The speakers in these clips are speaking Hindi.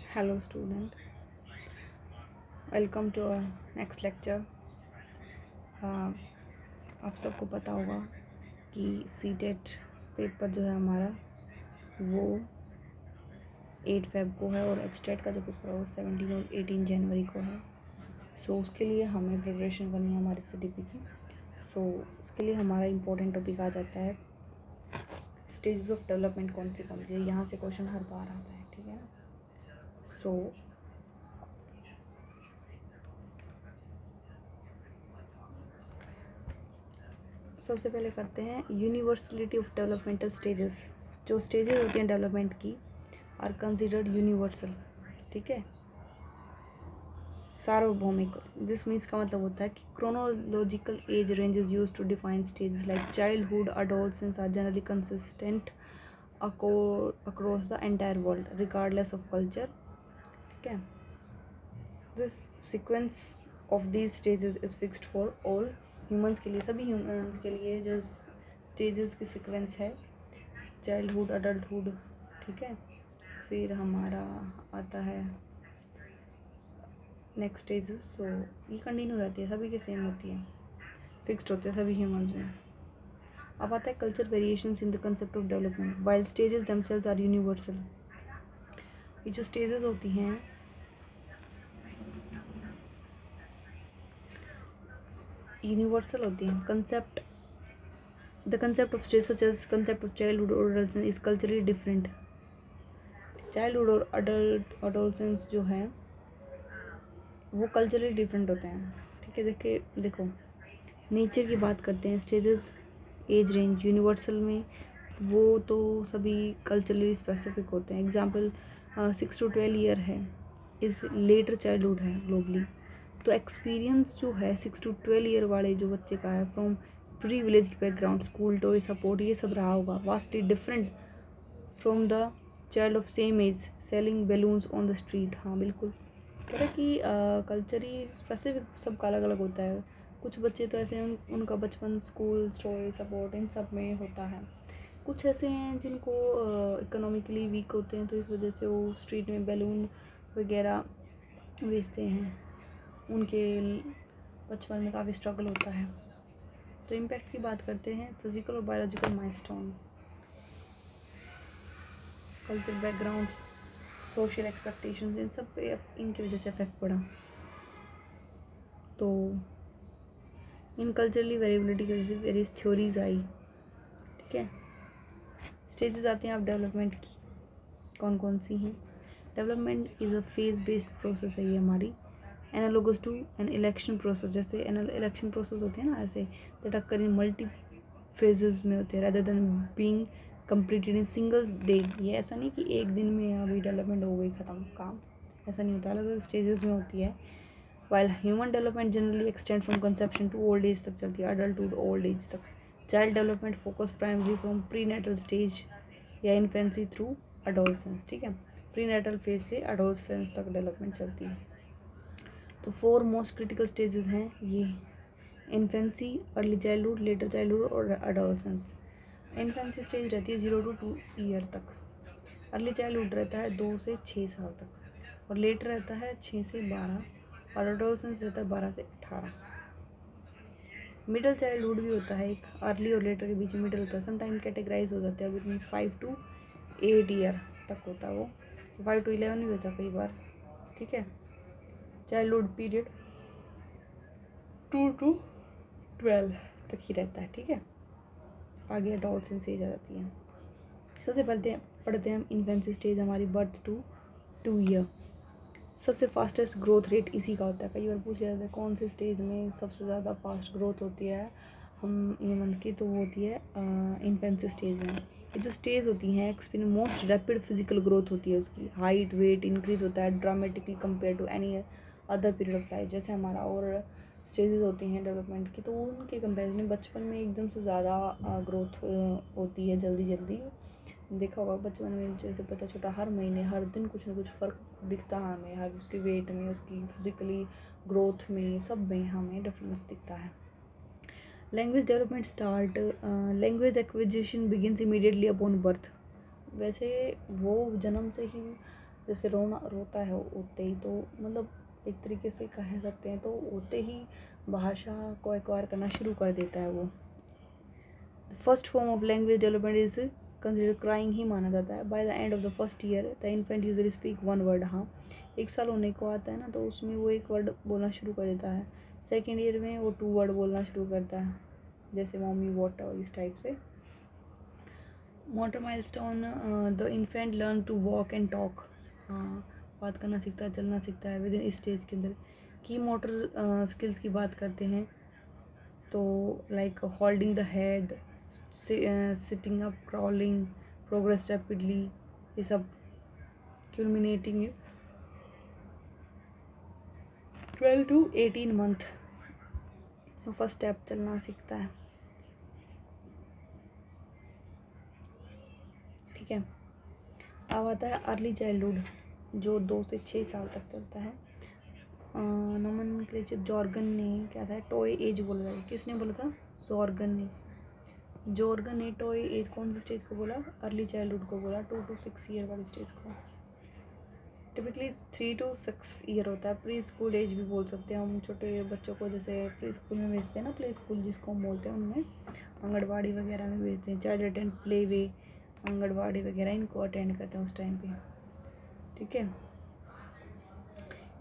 Hello student, welcome to our next lecture. आप सबको पता होगा कि सी टेट पेपर जो है हमारा वो 8 फेब को है और एच टेट का जो पेपर है वो 17 और 18 जनवरी को है। सो उसके लिए हमें प्रिपरेशन करनी है हमारी सी की। सो इसके लिए हमारा इम्पोर्टेंट टॉपिक आ जाता है स्टेजेस ऑफ डेवलपमेंट कौन सी है। यहाँ से क्वेश्चन हर बार आता है, ठीक है ना। सो सबसे पहले करते हैं यूनिवर्सलिटी ऑफ डेवलपमेंटल स्टेजेस। जो स्टेजेस होती हैं डेवलपमेंट की आर कंसिडर्ड यूनिवर्सल, ठीक है, सार्वभौमिक। दिस मीन्स का मतलब होता है कि chronological age ranges use to define stages like childhood adolescence are generally consistent across the entire world regardless of culture, ठीक है। This sequence of these stages is fixed for all humans के लिए, सभी ह्यूमंस के लिए जो स्टेजेस की सीक्वेंस है चाइल्डहुड अडल्टहुड, ठीक है। फिर हमारा आता है नेक्स्ट स्टेजेस। सो ये कंटिन्यू रहती है, सभी के सेम होती है, फिक्स्ड होते हैं सभी ह्यूमंस में। अब आता है culture variations in the concept of development while stages themselves are universal. ये जो स्टेजेस होती हैं यूनिवर्सल होती हैं। The concept of stage such as concept of childhood और adolescence is culturally different. Childhood और अडोलसेंस जो है वो कल्चरली डिफरेंट होते हैं, ठीक है। देखो नेचर की बात करते हैं, स्टेजेस एज रेंज यूनिवर्सल में वो तो सभी कल्चरली स्पेसिफिक होते हैं। एग्जांपल 6 to 12 ईयर है इस लेटर चाइल्डहुड है ग्लोबली। तो एक्सपीरियंस जो है 6 to 12 ईयर वाले जो बच्चे का है from privileged background, school toy support, ये सब रहा होगा vastly different from the child of same age selling balloons on the street. हाँ बिल्कुल, कह रहे कि कल्चरी स्पेसिफिक सबका अलग अलग होता है। कुछ बच्चे तो ऐसे हैं उनका बचपन स्कूल टॉय सपोर्ट इन सब में होता है। कुछ ऐसे हैं जिनको इकोनॉमिकली वीक होते हैं तो इस वजह से वो स्ट्रीट में बैलून वगैरह बेचते हैं, उनके बचपन में काफ़ी स्ट्रगल होता है। तो इम्पैक्ट की बात करते हैं फिजिकल और biological milestone, culture background, social expectations, इन सब पे इनकी वजह से इफेक्ट पड़ा। तो इन कल्चरली वेरिएबिलिटी की वजह से वेरियस थ्योरीज आई, ठीक है। स्टेजेस आते हैं आप डेवलपमेंट की, कौन कौन सी हैं। Development is a phase based process है ये हमारी, analogous to an election process. जैसे इलेक्शन प्रोसेस होते हैं ना, ऐसे that occur in multi phases में होते हैं rather than being completed in single day. ये ऐसा नहीं कि एक दिन में अभी डेवलपमेंट हो गई ख़त्म काम, ऐसा नहीं होता, अलग अलग स्टेजेस में होती है। While human development generally extend from conception to old age तक चलती है, अडल्टहुड ओल्ड एज तक। Child development focus primary from prenatal stage या इन्फेंसी थ्रू अडोलसेंस, ठीक है। प्री नेटल फेज से अडोलसेंस तक डेवलपमेंट चलती है। तो 4 मोस्ट क्रिटिकल स्टेजेस हैं ये, infancy, early childhood, later childhood और अडोलसेंस। इन्फेंसी स्टेज रहती है 0 to 2 ईयर तक, अर्ली चाइल्डहुड रहता है 2 से 6 साल तक और लेटर रहता है 6 से 12 और अडोलसेंस रहता है 12 से 18। मिडल चाइल्डहुड भी होता है एक, अर्ली और लेटर के बीच में मिडल होता है, समटाइम कैटेगराइज हो जाता है बिटवीन 5 to 8 ईयर तक होता है वो, 5 to 11 भी होता है कई बार, ठीक है। चाइल्डहुड पीरियड 2 to 12 तक ही रहता है, ठीक है। आगे अडोलसेंस एज आ जाती है। सबसे पढ़ते हैं हम इन्फेंसी स्टेज, हमारी बर्थ टू 2 ईयर। सबसे फास्टेस्ट ग्रोथ रेट इसी का होता है। कई बार पूछा जाता है कौन से स्टेज में सबसे ज़्यादा फास्ट ग्रोथ होती है हम ह्यूमन की, तो वो होती है इन्फेंसी स्टेज में। ये जो स्टेज होती हैं experience most rapid physical growth होती है, उसकी हाइट वेट इंक्रीज होता है dramatically compare to any other period of life. जैसे हमारा और स्टेजेस होती हैं डेवलपमेंट की, तो उनके कंपेरिजन में बचपन में एकदम से ज़्यादा ग्रोथ होती है जल्दी जल्दी। देखा होगा बचपन में जैसे पता छोटा हर महीने हर दिन कुछ ना कुछ फ़र्क दिखता है हमें, हर उसके वेट में, उसकी फिजिकली ग्रोथ में, सब में हमें डिफरेंस दिखता है। Language development start, language acquisition begins immediately upon birth. वैसे वो जन्म से ही जैसे रोता है होते ही, तो मतलब एक तरीके से कह सकते हैं तो होते ही भाषा को एक्वायर करना शुरू कर देता है वो। First form of language development is consider crying he माना जाता है। By the end of the first year the infant usually speak one word. हाँ, 1 साल होने को आता है ना, तो उसमें वो 1 वर्ड बोलना शुरू कर देता है। सेकेंड ईयर में वो 2 वर्ड बोलना शुरू करता है, जैसे मम्मी वाटर, इस टाइप से। Motor milestone, the infant learn to walk and talk. हाँ, बात करना सीखता है, चलना सीखता है विद इन इस स्टेज के अंदर। की मोटर स्किल्स की बात करते हैं तो like holding the head, sitting up, crawling, progress rapidly, ये सब क्यूमिनेटिंग 12 to 18 मंथ फर्स्ट स्टेप चलना सीखता है। ठीक है, अब आता है अर्ली चाइल्डहुड, जो 2 से 6 साल तक चलता है। नोमेनक्लेचर जॉर्गन ने क्या था, टॉय एज बोला था। किसने बोला था? जॉर्गन ने टॉय एज कौन सी स्टेज को बोला? अर्ली चाइल्डहुड को बोला, 2 to 6 ईयर वाली स्टेज को। टिपिकली 3 to 6 ईयर होता है। प्री स्कूल एज भी बोल सकते हैं हम छोटे बच्चों को, जैसे प्री स्कूल में भेजते हैं ना, प्ले स्कूल जिसको हम बोलते हैं, उनमें आंगनबाड़ी वगैरह में भेजते हैं। Child attend play way, anganwadi वगैरह इनको अटेंड करते हैं उस टाइम पे। ठीक है,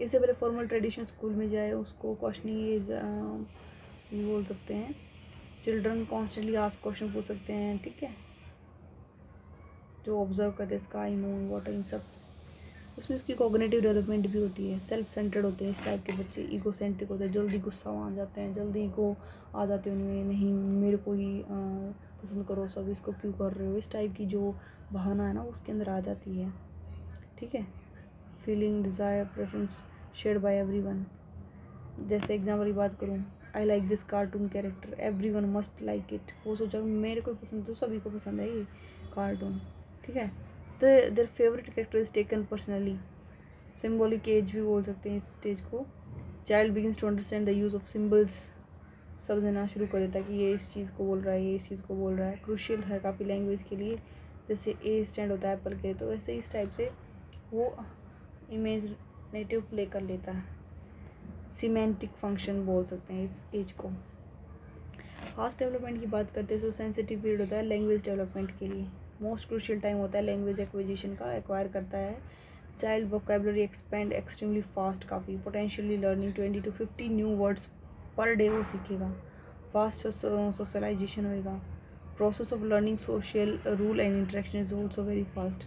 इससे पहले फॉर्मल ट्रेडिशनल स्कूल में जाए उसको क्वेश्चनिंग एज भी बोल सकते हैं। चिल्ड्रन कॉन्स्टेंटली आस्क क्वेश्चन पूछ सकते हैं। ठीक है, जो ऑब्जर्व करते हैं स्काई, मून, वाटर, इन सब। उसमें उसकी कॉग्निटिव डेवलपमेंट भी होती है। सेल्फ सेंटर्ड होते हैं इस टाइप के बच्चे, ईगो सेंट्रिक होते हैं, जल्दी गुस्सा आ जाते हैं, जल्दी ईगो आ जाते हैं उनमें, नहीं मेरे को ही पसंद करो, सब इसको क्यों कर रहे हो, इस टाइप की जो भावना है ना उसके अंदर आ जाती है। ठीक है, feeling, desire, preference shared by everyone. जैसे एग्जाम्पल की बात करूँ, I like this cartoon character, everyone must like it. वो सोचा मेरे को पसंद तो सभी को पसंद है ये कार्टून। ठीक है, their favourite character is taken personally. Symbolic age भी बोल सकते हैं इस स्टेज को। Child begins to understand the use of symbols, समझना शुरू कर देता है कि ये इस चीज़ को बोल रहा है, ये इस चीज़ को बोल रहा है। क्रूशियल है काफ़ी लैंग्वेज के लिए, जैसे ए स्टैंड होता है एप्पल के, तो ऐसे इस टाइप से वो इमेजिनेटिव प्ले कर लेता है। सिमेंटिक फंक्शन बोल सकते हैं इस एज को। फास्ट डेवलपमेंट की बात करते हैं तो सेंसिटिव पीरियड होता है लैंग्वेज डेवलपमेंट के लिए। मोस्ट क्रूशियल टाइम होता है लैंग्वेज एक्विजिशन का, एक्वायर करता है। Child vocabulary expand extremely fast, काफ़ी potentially learning 20 to 50 new words per day वो सीखेगा। फास्ट सोशलाइजेशन होएगा। Process of learning social rule and interaction is also very fast.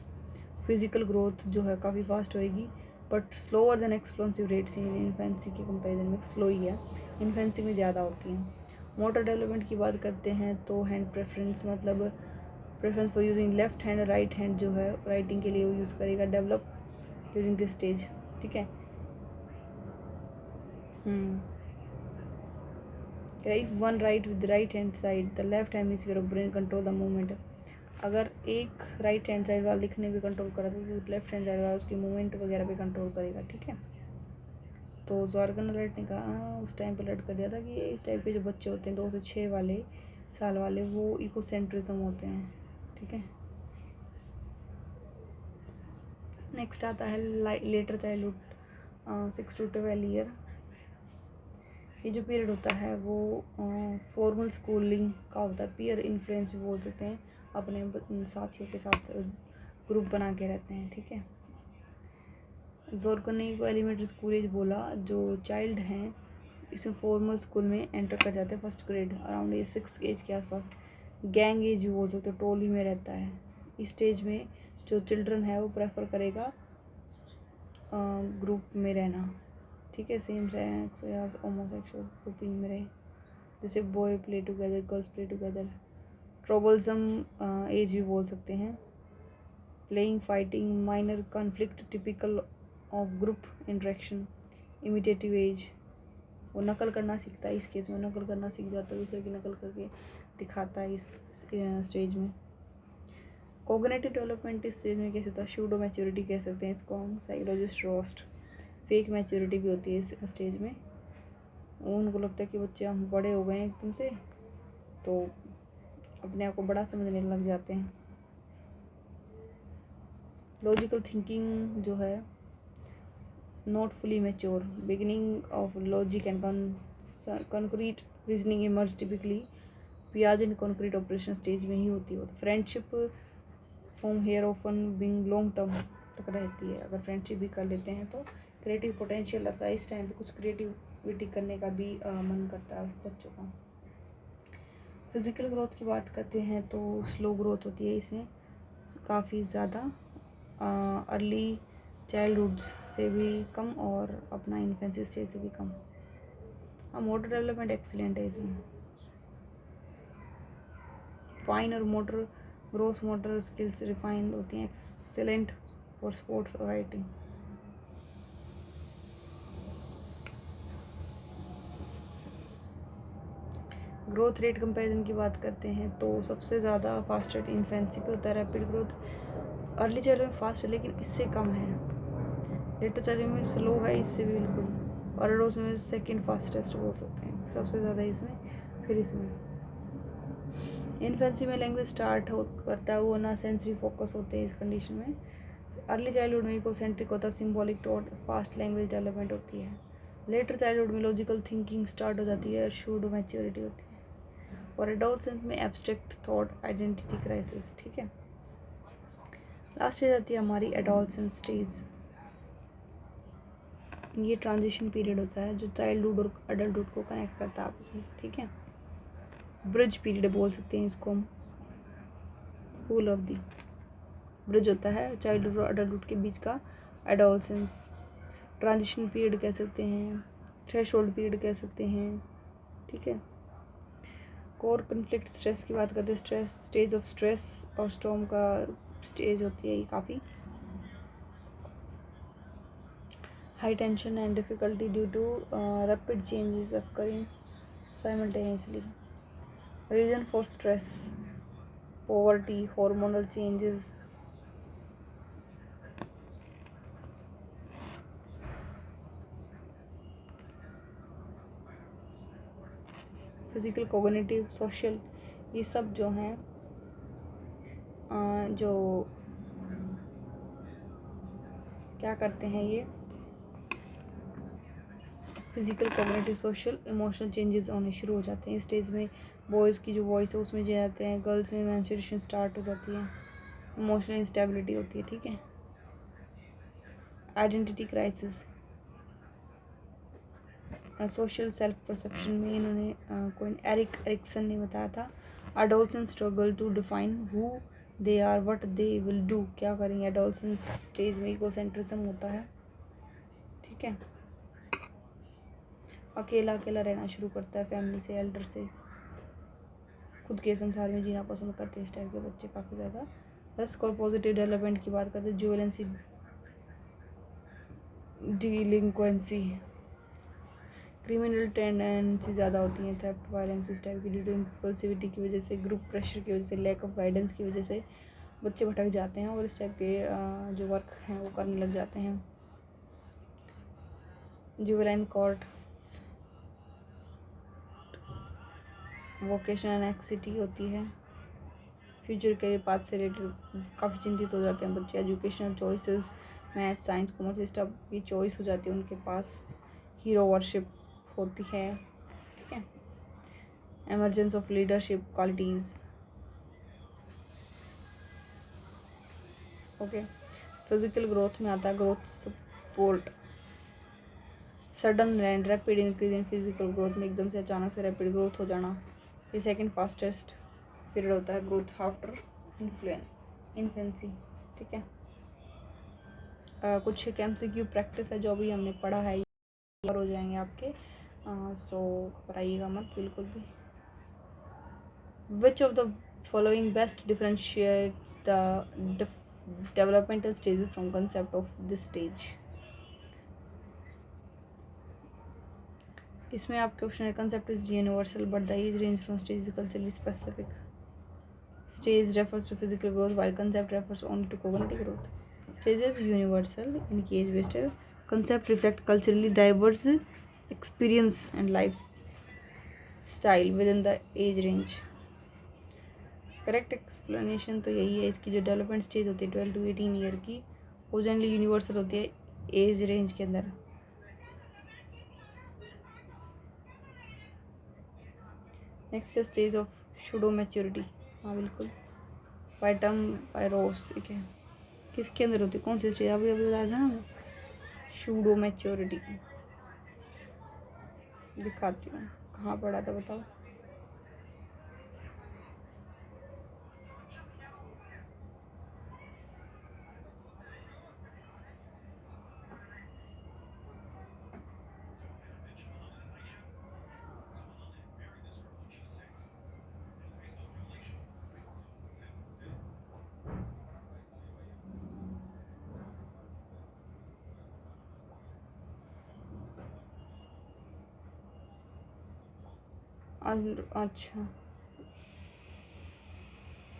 Physical growth जो है काफ़ी फास्ट होएगी, but slower than explosive rates in infancy के कंपेरिजन में स्लो ही है, इन्फेंसी में ज़्यादा होती हैं। मोटर डेवलपमेंट की बात करते हैं तो हैंड प्रेफरेंस, मतलब preference for using left hand, right hand जो है राइटिंग के लिए वो यूज़ करेगा, डेवलप ड्यूरिंग दिस स्टेज। ठीक है, if one right with right hand side the left hemisphere of brain control the movement. अगर एक राइट हैंड साइड वाला लिखने पे कंट्रोल करा तो लेफ्ट हैंड साइड वाला उसकी मूवमेंट वगैरह पे कंट्रोल करेगा। ठीक है, तो जॉर्गन अलर्ट ने कहा उस टाइम पे अलर्ट कर दिया था कि इस टाइप के जो बच्चे होते हैं 2 से 6 वाले साल वाले, वो इकोसेंट्रिज्म होते हैं। ठीक है, नेक्स्ट आता है लेटर चाइल्डहुड, 6 to 12 ईयर। ये जो पीरियड होता है वो फॉर्मल स्कूलिंग का होता है। पीयर इन्फ्लुएंस भी बोल सकते हैं, अपने साथियों के साथ ग्रुप बना के रहते हैं। ठीक है, जॉर्गन ने को एलिमेंट्री स्कूल एज बोला, जो चाइल्ड हैं इसमें फॉर्मल स्कूल में एंटर कर जाते हैं फर्स्ट ग्रेड अराउंड ये 6 एज के आसपास। गैंग एज भी बोल सकते हो, टोली में रहता है। इस स्टेज में जो चिल्ड्रन है वो प्रेफर करेगा ग्रुप में रहना। ठीक है, सेम सेक्स या होमोसेक्सुअल ग्रुपिंग में रहे, जैसे boy play together, girls play together. Troublesome age भी बोल सकते हैं। Playing, fighting, minor conflict typical of group interaction. Imitative age, वो नकल करना सीखता है, इस केस में नकल करना सीख जाता है, दूसरे की नकल करके दिखाता है इस स्टेज में। कोग्निटिव डेवलपमेंट इस स्टेज में कैसे होता है? शूडो मैच्योरिटी कह सकते हैं इसको हम, साइकोलॉजिस्ट रोस्ट। फेक मैच्योरिटी भी होती है इस स्टेज में। उनको लगता है कि बच्चे हम बड़े हो गए हैं एकदम से, तो अपने आप को बड़ा समझने लग जाते हैं। लॉजिकल थिंकिंग जो है not fully mature. Beginning of logic and concrete reasoning emerge typically Piaget and concrete operation stage में ही होती है. Friendship form here often being long term तक रहती है. अगर फ्रेंडशिप भी कर लेते हैं तो क्रिएटिव पोटेंशियल आता है. इस टाइम पे कुछ क्रिएटिविटी करने का भी मन करता है बच्चों का. फिजिकल ग्रोथ की बात करते हैं तो स्लो ग्रोथ होती है इसमें काफ़ी ज़्यादा. अर्ली चाइल्डहुड से भी कम और अपना इन्फेंसी स्टेज से भी कम. मोटर डेवलपमेंट एक्सीलेंट है इसमें. फाइन और motor gross motor skills refined होती हैं. एक्सीलेंट फॉर स्पोर्ट्स और राइटिंग. ग्रोथ रेट कंपैरिजन की बात करते हैं तो सबसे ज़्यादा फास्टेस्ट इन्फेंसी पे होता है. रैपिड ग्रोथ अर्ली चाइल्ड में फास्ट है लेकिन इससे कम है. लेटर चाइल्ड में स्लो है इससे भी बिल्कुल. और एडल्ट में सेकंड फास्टेस्ट बोल सकते हैं सबसे ज़्यादा इसमें. फिर इसमें इन्फेंसी में लैंग्वेज स्टार्ट हो करता है वो ना सेंसरी फोकस होते हैं इस कंडीशन में. अर्ली चाइल्डहुड में इकोसेंट्रिक होता है. Symbolic taught fast language development होती है. लेटर चाइल्डहुड में लॉजिकल थिंकिंग स्टार्ट हो जाती है. शूड मैच्योरिटी होती है. और एडोलसेंस में एब्स्ट्रैक्ट थॉट आइडेंटिटी क्राइसिस. ठीक है. लास्ट स्टेज आती है हमारी एडोलसेंस स्टेज. ये ट्रांजिशन पीरियड होता है जो चाइल्डहुड और अडल्टहुड को कनेक्ट करता है आपस में. ठीक है. ब्रिज पीरियड बोल सकते हैं इसको हम. फुल ऑफ दी ब्रिज होता है चाइल्डहुड और अडल्टहुड के बीच का एडोलसेंस. ट्रांजिशन पीरियड कह सकते हैं. थ्रेशोल्ड पीरियड कह सकते हैं. ठीक है. कोर कन्फ्लिक्ट स्ट्रेस की बात करते हैं. स्ट्रेस स्टेज ऑफ स्ट्रेस और स्टॉर्म का स्टेज होती है ये काफ़ी. High tension and difficulty due to rapid changes occurring simultaneously. Reason for stress poverty, hormonal changes. Physical cognitive social ये सब जो हैं जो क्या करते हैं ये physical cognitive social emotional changes होने शुरू हो जाते हैं. इस स्टेज में बॉयज़ की जो वॉइस है उसमें जो जाते हैं. गर्ल्स में मेंस्ट्रुएशन स्टार्ट हो जाती है. इमोशनल इंस्टेबिलिटी होती है. ठीक है. Identity crisis. Social self perception में इन्होंने कोई एरिक्सन ने बताया था. Adolescent struggle to define who they are what they will do. क्या करेंगे. एडोलसेंट स्टेज में इगोसेंट्रिज्म होता है. ठीक है. अकेला अकेला रहना शुरू करता है फैमिली से एल्डर से. खुद के संसार में जीना पसंद करते हैं इस टाइप के बच्चे काफ़ी ज़्यादा. रिस्क और पॉजिटिव डेवलपमेंट की बात करते हैं. ज्वेलेंसी डिलिंक्वेंसी क्रिमिनल टेंडेंसी ज़्यादा होती हैं. थेफ्ट वायलेंस इस टाइप की ड्यू टू इम्पल्सिविटी की वजह से ग्रुप प्रेशर की वजह से लैक ऑफ गाइडेंस की वजह से बच्चे भटक जाते हैं और इस टाइप के जो वर्क हैं वो करने लग जाते हैं. जुवेनाइल कोर्ट वोकेशनल एंग्जाइटी होती है. फ्यूचर करियर पाथ से रिलेटेड काफ़ी चिंतित हो जाते हैं बच्चे. Educational choices math science commerce इस टाइप की चॉइस हो जाती है उनके पास. हीरो वर्शिप होती है. ठीक है. Emergence of leadership qualities. Okay. Physical growth में आता है growth support. Sudden and rapid increase in physical growth में एकदम से अचानक से रैपिड ग्रोथ हो जाना. ये सेकंड फास्टेस्ट पीरियड होता है ग्रोथ आफ्टर इन्फेंसी. ठीक है. कुछ MCQ प्रैक्टिस है जो भी हमने पढ़ा है और हो जाएंगे आपके. सो घबराइएगा मत बिल्कुल भी. Which of the following best differentiates the developmental stages from concept of this stage. इसमें आपके ऑप्शन है. Concept is universal but the age range from stage is culturally specific. Stage refers to physical growth while concept refers only to cognitive growth. Stage is universal in age based. Concept reflect culturally diverse experience and lifestyle within the age range. Correct explanation तो यही है. इसकी जो डेवलपमेंट स्टेज होती है 12 to 18 ईयर की वो जनरली यूनिवर्सल होती है एज रेंज के अंदर। नेक्स्ट है स्टेज ऑफ शूडो मैच्योरिटी। हाँ बिल्कुल, वाइटम पायरोस, ठीक है। किसके अंदर होती है, कौन सी स्टेज, अभी अभी बताया था ना, शूडो मैच्योरिटी। दिखाती हूँ कहाँ पढ़ा था बताओ। अच्छा,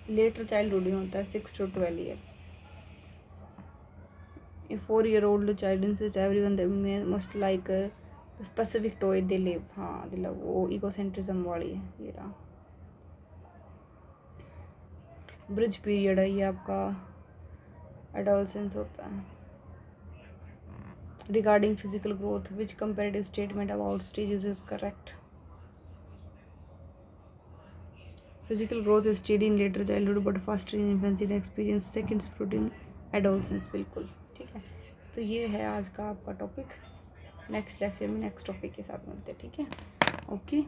लेटर चाइल्डहुड में होता है 6 to 12 year. A 4-year-old child insists everyone that must like a specific toy they live। हाँ दिला, वो इकोसेंट्रिज्म वाली है ये रहा। ब्रिज पीरियड है ये आपका, एडोलसेंस होता है। Regarding physical growth which comparative statement about stages is correct. Physical growth is steady in later childhood but faster in infancy and experience second spurt in adolescence. बिल्कुल ठीक है। तो ये है आज का आपका टॉपिक। नेक्स्ट लेक्चर में नेक्स्ट टॉपिक के साथ मिलते हैं, ठीक है। ओके,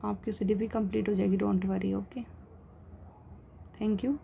आपकी स्टडी भी कंप्लीट हो जाएगी, don't worry. Okay, thank you.